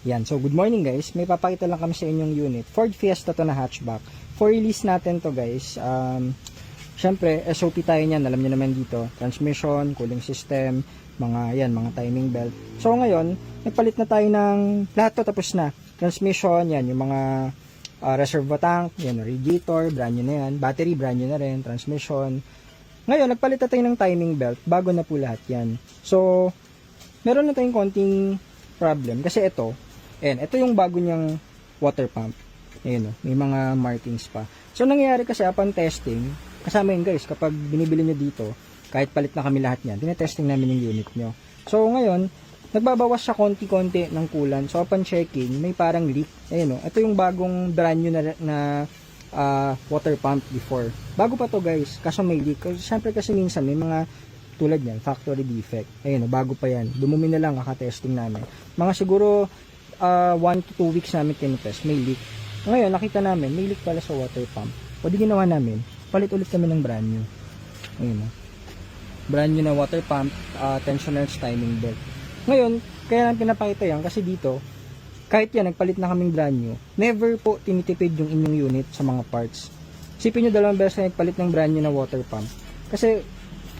Yan. So, good morning guys. May papakita lang kami sa inyong unit. Ford Fiesta to na hatchback. For release natin to guys. Syempre, SOP tayo niyan. Alam niyo naman dito. Transmission, cooling system, mga timing belt. So, ngayon, nagpalit na tayo ng lahat to tapos na. Transmission, yan. Yung mga reservoir tank, yan, radiator, brand new na yan. Battery, brand new na rin. Transmission. Ngayon, nagpalit na tayo ng timing belt. Bago na po lahat yan. So, meron na tayong konting problem. Kasi ito yung bago niyang water pump. Ayan, may mga markings pa. So, nangyayari kasi upon testing, kasama yun guys, kapag binibili nyo dito, kahit palit na kami lahat yan, tinetesting namin yung unit nyo. So, ngayon, nagbabawas siya konti-konti ng coolant. So, upon checking, may parang leak. Ayan, ito yung bagong brand new na water pump before. Bago pa to guys, kaso may leak. Siyempre kasi minsan may mga tulad yan, factory defect. Ayan, bago pa yan. Dumumi na lang, kaka-testing namin. Mga siguro 1 to 2 weeks namin tinitest, may leak. Ngayon, nakita namin, may leak pala sa water pump. O di ginawa namin, palit ulit kami ng brand new. Ayan, brand new na water pump, tensioners, timing belt. Ngayon, kaya lang pinapakita yan kasi dito, kahit yan, nagpalit na kaming brand new, never po tinitipid yung inyong unit sa mga parts. Isipin nyo, 2 beses na nagpalit ng brand new na water pump. Kasi,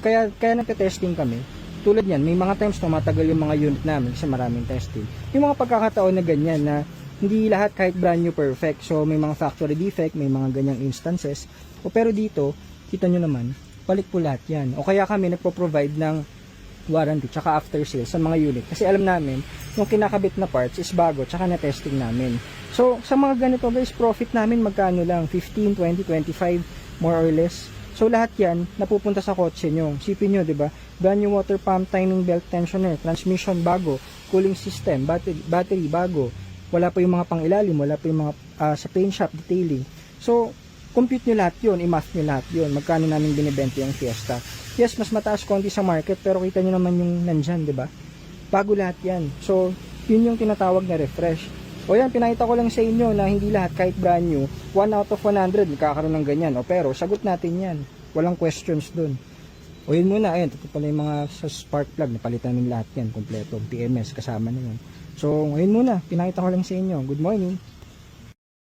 kaya nagka-testing kami. Tulad yan, may mga times na matagal yung mga unit namin kasi maraming testing. Yung mga pagkakataon na ganyan na hindi lahat kahit brand new perfect. So, may mga factory defect, may mga ganyang instances. Pero dito, kita nyo naman, palit po lahat yan. O kaya kami nagpo-provide ng warranty tsaka after sales sa mga unit. Kasi alam namin, yung kinakabit na parts is bago tsaka na-testing namin. So, sa mga ganito guys, profit namin magkano lang? 15, 20, 25, more or less. So, lahat yan, napupunta sa kotse nyo. Sipin nyo, diba? Brand new water pump, timing belt, tensioner, transmission, bago. Cooling system, battery, bago. Wala pa yung mga pangilalim, wala pa yung mga sa paint shop, detailing. So, compute nyo lahat yun, i-math nyo lahat yun. Magkano namin binibenta yung Fiesta. Yes, mas mataas konti sa market, pero kita nyo naman yung nandyan, diba? Bago lahat yan. So, yun yung tinatawag na refresh. O yan, pinakita ko lang sa inyo na hindi lahat, kahit brand new, 1 out of 100, magkakaroon ng ganyan. O pero, sagot natin yan. Walang questions dun. O yun muna, ayun, ito pala yung mga sa spark plug, napalitan namin lahat yan, kompleto. PMS, kasama na yun. So, ngayon muna, pinakita ko lang sa inyo. Good morning.